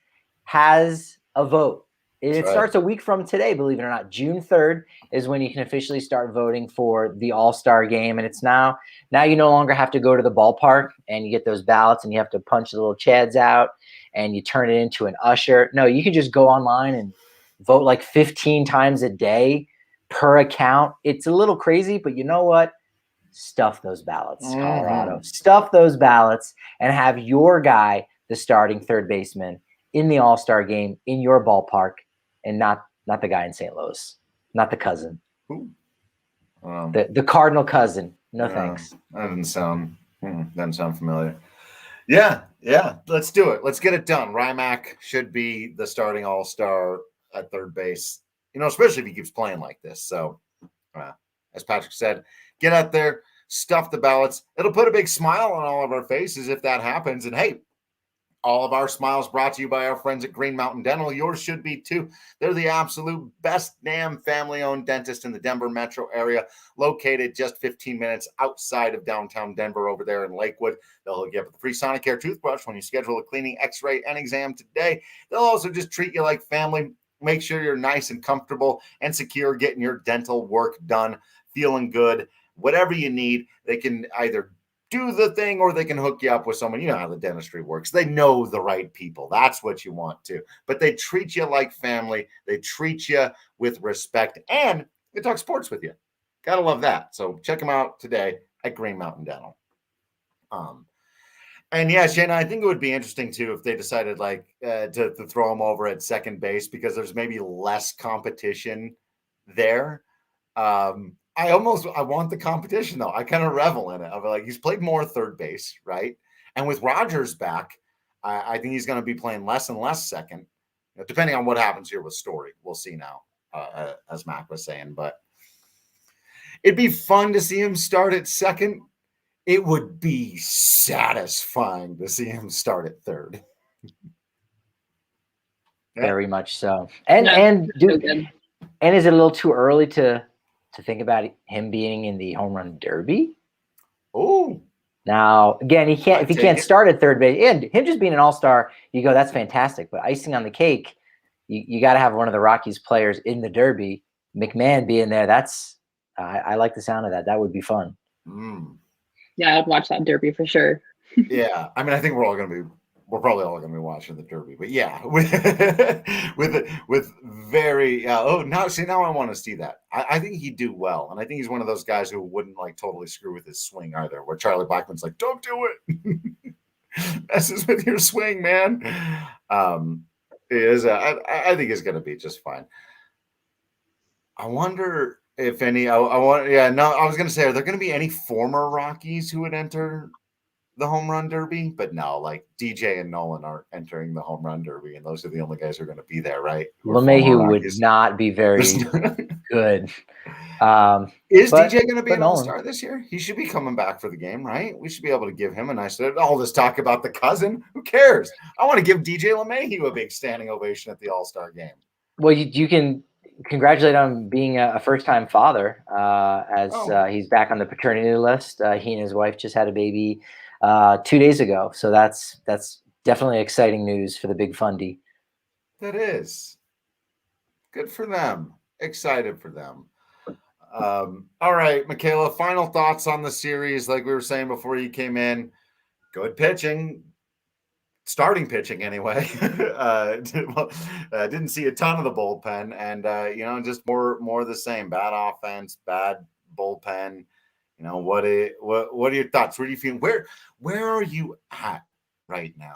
has a vote. It starts a week from today, believe it or not. June 3rd is when you can officially start voting for the All-Star game. And it's now you no longer have to go to the ballpark and you get those ballots and you have to punch the little chads out and you turn it into an usher. No, you can just go online and vote like 15 times a day per account. It's a little crazy, but you know what? Stuff those ballots, Colorado. Stuff those ballots and have your guy, the starting third baseman, in the All-Star game in your ballpark, and not the guy in St. Louis, not the cousin, the Cardinal cousin. No thanks. That doesn't sound familiar. Yeah. Let's do it. Let's get it done. Rymack should be the starting All-Star at third base. Especially if he keeps playing like this. So, as Patrick said, get out there, stuff the ballots. It'll put a big smile on all of our faces if that happens. And hey, all of our smiles brought to you by our friends at Green Mountain Dental. Yours should be too. They're the absolute best damn family-owned dentist in the Denver metro area, located just 15 minutes outside of downtown Denver over there in Lakewood. They'll hook you up with a free Sonicare toothbrush when you schedule a cleaning, x-ray, and exam today. They'll also just treat you like family, make sure you're nice and comfortable and secure getting your dental work done, feeling good. Whatever you need, they can either do the thing or they can hook you up with someone. You know how the dentistry works. They know the right people. That's what you want to. But they treat you like family. They treat you with respect, and they talk sports with you. Gotta love that. So check them out today at Green Mountain Dental. And yeah, Shane, I think it would be interesting too if they decided to throw him over at second base, because there's maybe less competition there. I want the competition though. I kind of revel in it. I'm like, he's played more third base, right? And with Rogers back, I think he's going to be playing less and less second, depending on what happens here with Story. We'll see now, as Mac was saying. But it'd be fun to see him start at second. It would be satisfying to see him start at third. Very much so. And is it a little too early to think about him being in the home run derby? Oh, now again, he can't start at third base, and him just being an all-star, you go, that's fantastic. But icing on the cake, you got to have one of the Rockies players in the derby. McMahon being there, that's I like the sound of that. That would be fun. Yeah, I'd watch that derby for sure. Yeah, I mean, I think we're probably all going to be watching the derby, but yeah, with very now I want to see that. I think he'd do well, and I think he's one of those guys who wouldn't totally screw with his swing either. Where Charlie Blackmon's like, "Don't do it, messes with your swing, man." I think he's going to be just fine. I wonder if any. I was going to say, are there going to be any former Rockies who would enter the home run derby? But no, DJ and Nolan aren't entering the home run derby, and those are the only guys who are going to be there, right? LeMahieu would not be very good. Is DJ going to be an all-star this year? He should be coming back for the game, right? We should be able to give him a nice. All this talk about the cousin, who cares? I want to give DJ LeMahieu a big standing ovation at the All-Star game. Well, you can congratulate on being a first-time father, as he's back on the paternity list. He and his wife just had a baby 2 days ago, so that's definitely exciting news for the big fundy. That is good for them. Excited for them. All right, Michaela, final thoughts on the series. Like we were saying before you came in, good pitching, starting pitching anyway. Didn't see a ton of the bullpen, and just more of the same. Bad offense, bad bullpen. What are your thoughts? Where do you feel? Where are you at right now?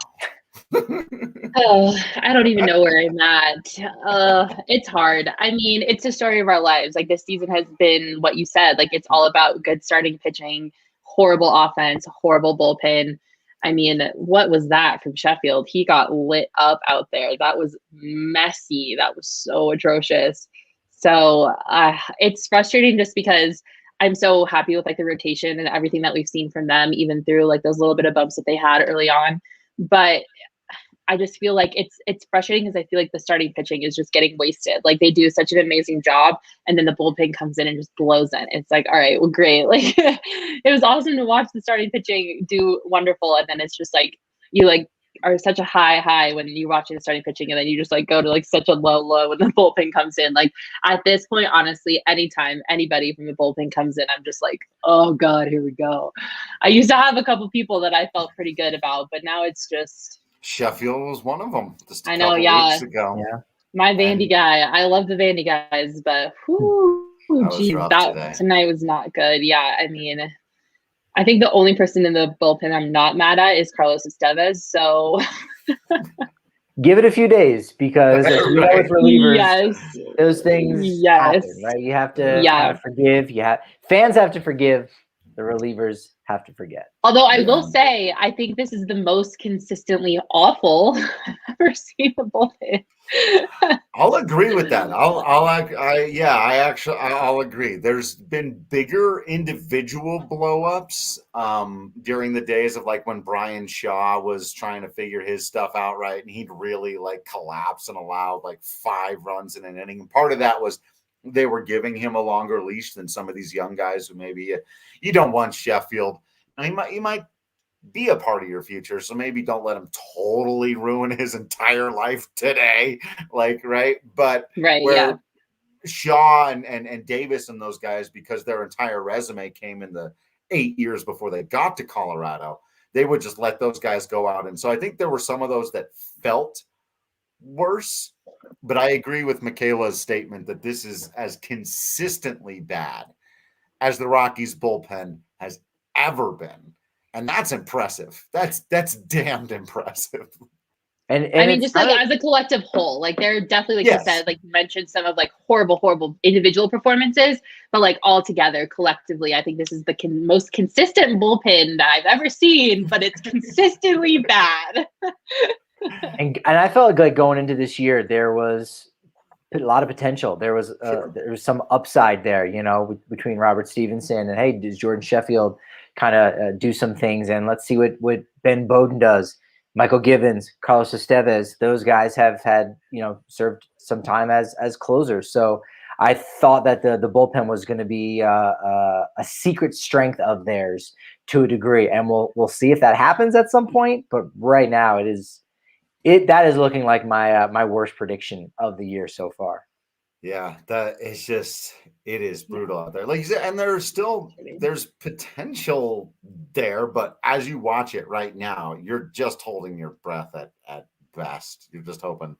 Oh, I don't even know where I'm at. It's hard. I mean, it's the story of our lives. Like, this season has been what you said. Like, it's all about good starting pitching, horrible offense, horrible bullpen. I mean, what was that from Sheffield? He got lit up out there. That was messy. That was so atrocious. So it's frustrating just because I'm so happy with like the rotation and everything that we've seen from them, even through like those little bit of bumps that they had early on. But I just feel like it's frustrating because I feel like the starting pitching is just getting wasted. Like, they do such an amazing job, and then the bullpen comes in and just blows it. It's like, all right, well, great. Like, it was awesome to watch the starting pitching do wonderful, and then it's just like you like are such a high when you're watching the starting pitching, and then you just like go to like such a low when the bullpen comes in. Like, at this point, honestly, anytime anybody from the bullpen comes in, I'm just like, oh god, here we go. I used to have a couple people that I felt pretty good about, but now it's just. Sheffield was one of them just a I know, couple yeah. weeks ago. Yeah. My Vandy guy. I love the Vandy guys, but tonight was not good. Yeah, I mean, I think the only person in the bullpen I'm not mad at is Carlos Estevez. So give it a few days, because as you know, with relievers, yes, those things happen, right? You have to kind of forgive. Fans have to forgive. The relievers have to forget. Although I will say, I think this is the most consistently awful I've ever seen the bullpen. I'll agree with that. I'll agree. There's been bigger individual blow-ups during the days of like when Brian Shaw was trying to figure his stuff out, right? And he'd really like collapse and allow like 5 runs in an inning. And part of that was they were giving him a longer leash than some of these young guys who maybe you don't want Sheffield. He might be a part of your future, so maybe don't let him totally ruin his entire life today. Like, right? But where Shaw and Davis and those guys, because their entire resume came in the 8 years before they got to Colorado, they would just let those guys go out. And so I think there were some of those that felt worse, but I agree with Michaela's statement that this is as consistently bad as the Rockies bullpen has ever been. And that's impressive. That's damned impressive. And I mean, just like as a collective whole, like they're definitely, like you said, like you mentioned some of like horrible individual performances, but like all together collectively, I think this is the most consistent bullpen that I've ever seen, but it's consistently bad. And I felt like going into this year, there was a lot of potential. There was some upside there, between Robert Stevenson and, hey, does Jordan Sheffield kind of do some things? And let's see what Ben Bowden does. Michael Givens, Carlos Estevez, those guys have had, served some time as closers. So I thought that the bullpen was going to be a secret strength of theirs to a degree. And we'll see if that happens at some point. But right now that is looking like my worst prediction of the year so far. Yeah, it is brutal out there. Like you said, and there's potential there, but as you watch it right now, you're just holding your breath at best. You're just hoping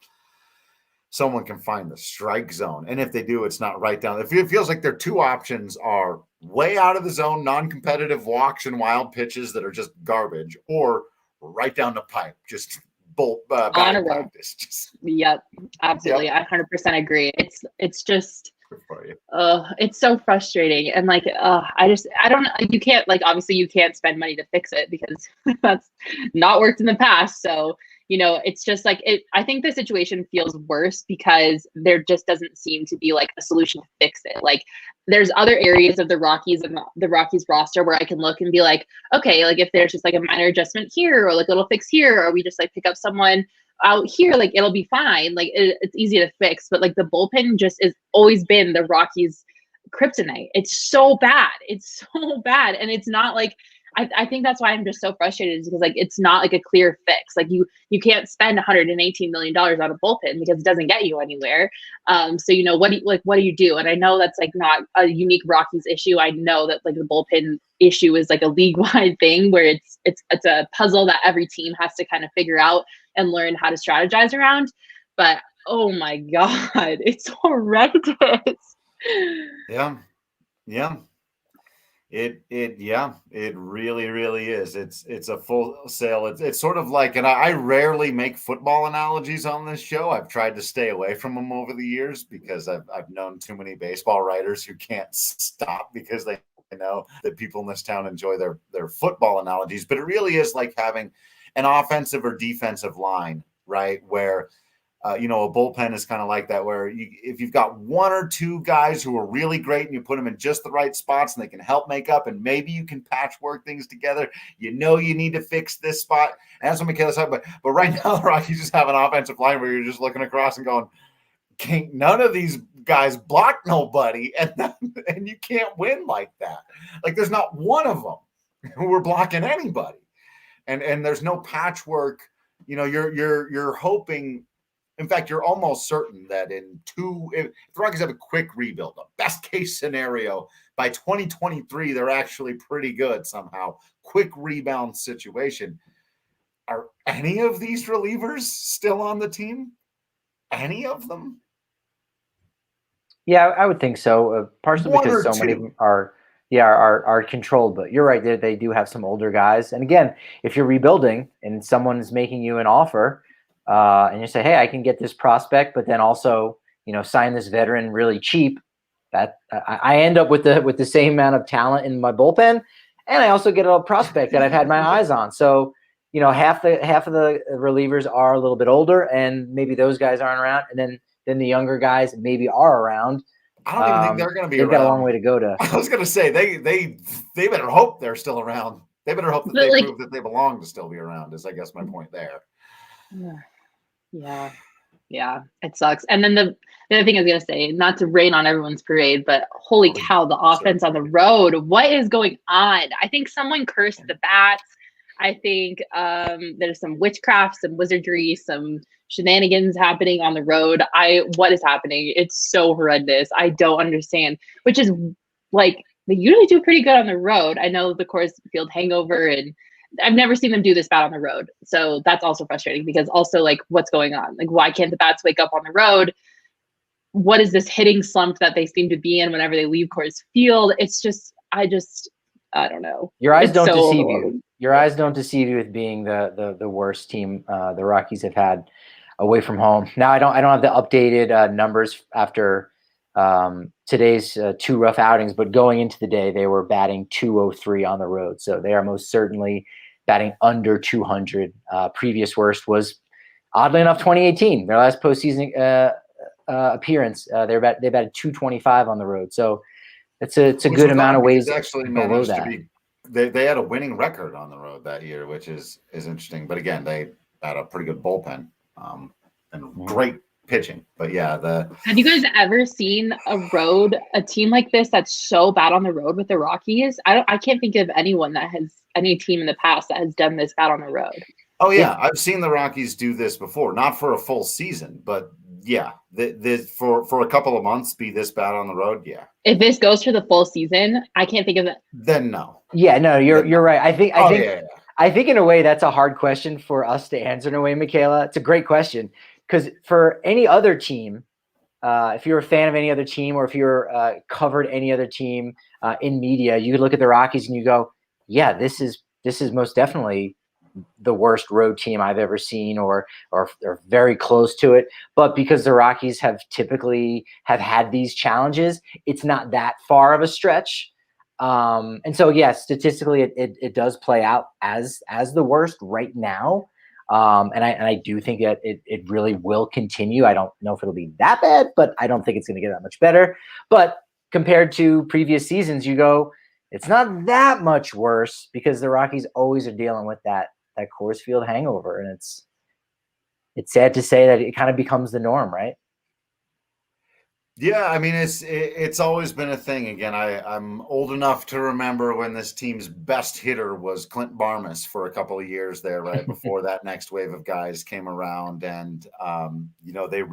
someone can find the strike zone. And if they do, it's not right down. It feels like their 2 options are way out of the zone, non-competitive walks and wild pitches that are just garbage, or right down the pipe, just bad practice. Yep, absolutely. Yep. I 100% agree. It's just it's so frustrating, and like I don't, you can't, like, obviously you can't spend money to fix it because that's not worked in the past. So it's just like I think the situation feels worse because there just doesn't seem to be like a solution to fix it. Like, there's other areas of the Rockies and the Rockies roster where I can look and be like, okay, like if there's just like a minor adjustment here, or like a little fix here, or we just like pick up someone out here, like it'll be fine. Like it's easy to fix. But like the bullpen just has always been the Rockies kryptonite. It's so bad. It's so bad. And it's not like, I think that's why I'm just so frustrated, is because like it's not like a clear fix. Like you can't spend $118 million on a bullpen because it doesn't get you anywhere. So you know, what do you do? And I know that's like not a unique Rockies issue. I know that like the bullpen issue is like a league-wide thing where it's a puzzle that every team has to kind of figure out and learn how to strategize around. But oh my God, it's horrendous. Yeah. It really, really is. It's a full sale. It's sort of like, and I rarely make football analogies on this show. I've tried to stay away from them over the years because I've known too many baseball writers who can't stop because they know that people in this town enjoy their football analogies. But it really is like having an offensive or defensive line, right? Where a bullpen is kind of like that, where if you've got one or two guys who are really great and you put them in just the right spots and they can help make up, and maybe you can patchwork things together, you need to fix this spot. And that's what Michaela's talking about. But right now, the Rockies just have an offensive line where you're just looking across and going, none of these guys block nobody, and you can't win like that. Like there's not one of them who are blocking anybody. And there's no patchwork. You're hoping. In fact, you're almost certain that if the Rockies have a quick rebuild, a best case scenario, by 2023, they're actually pretty good somehow. Quick rebound situation. Are any of these relievers still on the team? Any of them? Yeah, I would think so. Partially because so many of them are controlled. But you're right, they do have some older guys. And again, if you're rebuilding and someone is making you an offer, and you say, hey, I can get this prospect, but then also, sign this veteran really cheap, that I end up with the same amount of talent in my bullpen, and I also get a prospect that I've had my eyes on. So, half of the relievers are a little bit older, and maybe those guys aren't around, and then the younger guys maybe are around. I don't even think they're going to be they've around. They've got a long way to go to. I was going to say they better hope they're still around. They better hope that they prove that they belong to still be around. Is I guess my point there. Yeah, it sucks. And then the other thing I was going to say, not to rain on everyone's parade, but holy cow, the offense on the road. What is going on? I think someone cursed the bats. I think there's some witchcraft, some wizardry, some shenanigans happening on the road. What is happening? It's so horrendous. I don't understand, which is like, they usually do pretty good on the road. I know the Coors Field hangover, and I've never seen them do this bad on the road. So that's also frustrating, because also like, what's going on? Like, why can't the bats wake up on the road? What is this hitting slump that they seem to be in whenever they leave Coors Field? It's just, I don't know. Your eyes don't deceive you. Your eyes don't deceive you with being the worst team the Rockies have had away from home. Now I don't have the updated numbers after today's two rough outings, but going into the day, they were batting .203 on the road. So they are most certainly batting under 200. Previous worst was, oddly enough, 2018, their last postseason appearance. They batted .225 on the road. So it's a good amount of ways actually below managed that. to be. They had a winning record on the road that year, which is interesting. But again, they had a pretty good bullpen and great pitching. But yeah, have you guys ever seen a team like this that's so bad on the road with the Rockies? I can't think of any team in the past that has done this bad on the road. Oh yeah, I've seen the Rockies do this before, not for a full season, but yeah, for a couple of months be this bad on the road. Yeah. If this goes for the full season, I can't think of it. Then no. Yeah, no, you're right. I think in a way that's a hard question for us to answer in a way, Michaela. It's a great question, because for any other team, if you're a fan of any other team, or if you're covered any other team in media, you could look at the Rockies and you go, yeah, this is most definitely the worst road team I've ever seen, or very close to it. But because the Rockies have typically had these challenges, it's not that far of a stretch. And so, yeah, statistically, it does play out as the worst right now. And I do think that it really will continue. I don't know if it'll be that bad, but I don't think it's going to get that much better. But compared to previous seasons, you go, it's not that much worse, because the Rockies always are dealing with that Coors Field hangover. And it's sad to say that it kind of becomes the norm, right? Yeah, I mean it's always been a thing. Again, I'm old enough to remember when this team's best hitter was Clint Barmas for a couple of years there, right before that next wave of guys came around, and they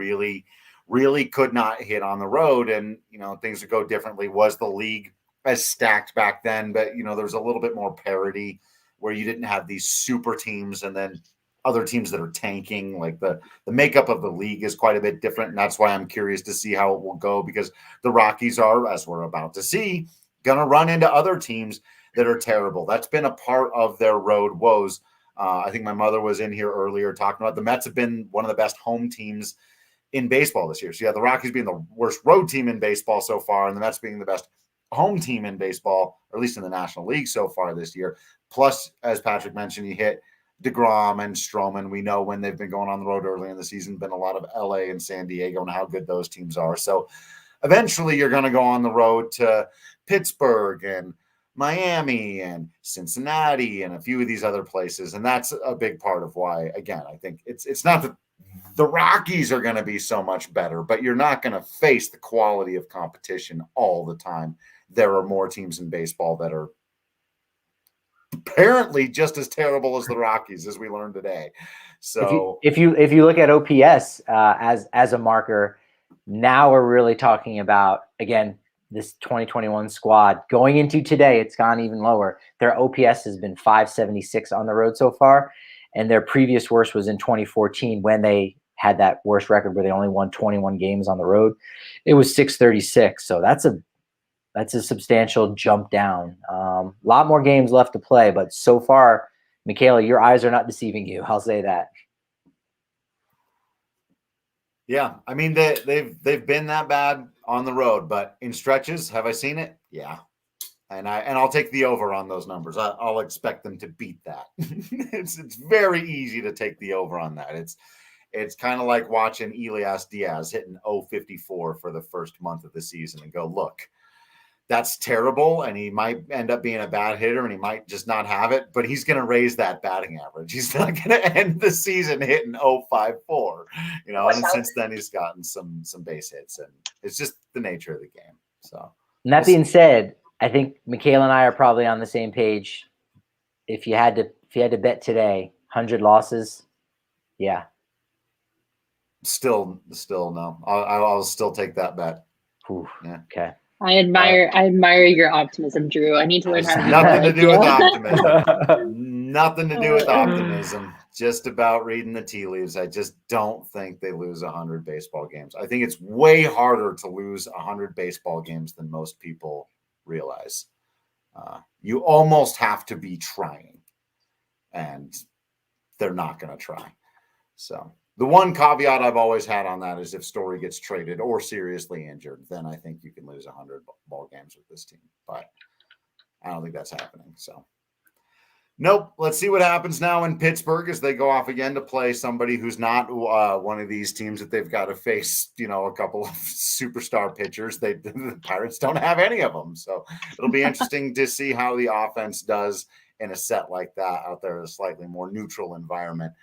really could not hit on the road, and things would go differently. Was the league as stacked back then? But there was a little bit more parity where you didn't have these super teams and then other teams that are tanking. Like the makeup of the league is quite a bit different, and that's why I'm curious to see how it will go, because the Rockies are, as we're about to see, going to run into other teams that are terrible. That's been a part of their road woes. I think my mother was in here earlier talking about the Mets have been one of the best home teams in baseball this year. So the Rockies being the worst road team in baseball so far, and the Mets being the best home team in baseball, or at least in the National League so far this year. Plus, as Patrick mentioned, you hit DeGrom and Stroman. We know when they've been going on the road early in the season, been a lot of LA and San Diego and how good those teams are. So eventually you're going to go on the road to Pittsburgh and Miami and Cincinnati and a few of these other places. And that's a big part of why, again, I think it's not that the Rockies are going to be so much better, but you're not going to face the quality of competition all the time. There are more teams in baseball that are apparently just as terrible as the Rockies, as we learned today. So if you look at OPS as a marker, now we're really talking about, again, this 2021 squad going into today. It's gone even lower. Their OPS has been 576 on the road so far, and their previous worst was in 2014 when they had that worst record where they only won 21 games on the road. It was 636. So that's a substantial jump down. A lot more games left to play, but so far, Michaela, your eyes are not deceiving you. I'll say that. Yeah, I mean they've been that bad on the road, but in stretches, have I seen it? Yeah, and I'll take the over on those numbers. I'll expect them to beat that. It's very easy to take the over on that. It's kind of like watching Elias Diaz hitting 054 for the first month of the season and go, look, that's terrible, and he might end up being a bad hitter, and he might just not have it, but he's going to raise that batting average. He's not going to end the season hitting 054, and since then he's gotten some base hits, and it's just the nature of the game. So, and that being said, I think Michaela and I are probably on the same page. If you had to bet today, 100 losses, yeah. Still no. I'll still take that bet. Ooh, yeah. Okay. I admire your optimism, Drew. I need to learn how to do that. Nothing to do with optimism. Nothing to do with optimism. Just about reading the tea leaves. I just don't think they lose 100 baseball games. I think it's way harder to lose 100 baseball games than most people realize. You almost have to be trying, and they're not going to try. So the one caveat I've always had on that is if Story gets traded or seriously injured, then I think you can lose 100 ball games with this team. But I don't think that's happening. So, nope. Let's see what happens now in Pittsburgh as they go off again to play somebody who's not one of these teams that they've got to face, a couple of superstar pitchers. The Pirates don't have any of them. So it'll be interesting to see how the offense does in a set like that out there in a slightly more neutral environment.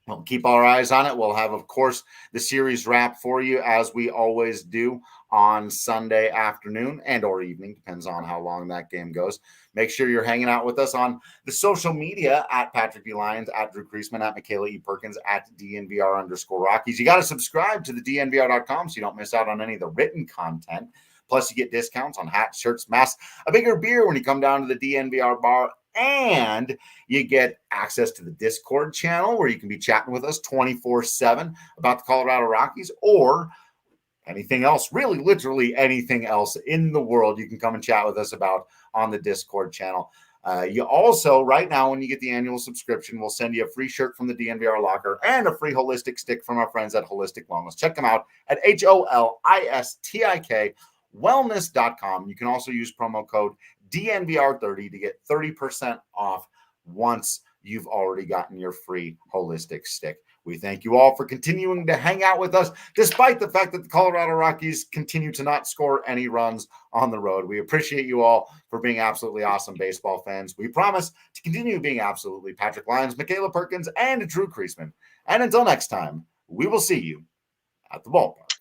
We'll keep our eyes on it. We'll have, of course, the series wrap for you as we always do on Sunday afternoon and or evening. Depends on how long that game goes. Make sure you're hanging out with us on the social media at Patrick B. Lyons, at Drew Creasman, at Michaela E. Perkins, at DNVR_Rockies. You got to subscribe to the DNVR.com so you don't miss out on any of the written content. Plus, you get discounts on hats, shirts, masks, a bigger beer when you come down to the DNVR bar. And you get access to the Discord channel where you can be chatting with us 24/7 about the Colorado Rockies or anything else, really literally anything else in the world you can come and chat with us about on the Discord channel. You also, right now, when you get the annual subscription, we'll send you a free shirt from the DNVR locker and a free holistic stick from our friends at Holistic Wellness. Check them out at HOLISTIK wellness.com. You can also use promo code DNVR30 to get 30% off once you've already gotten your free holistic stick. We thank you all for continuing to hang out with us, despite the fact that the Colorado Rockies continue to not score any runs on the road. We appreciate you all for being absolutely awesome baseball fans. We promise to continue being absolutely Patrick Lyons, Michaela Perkins, and Drew Creasman. And until next time, we will see you at the ballpark.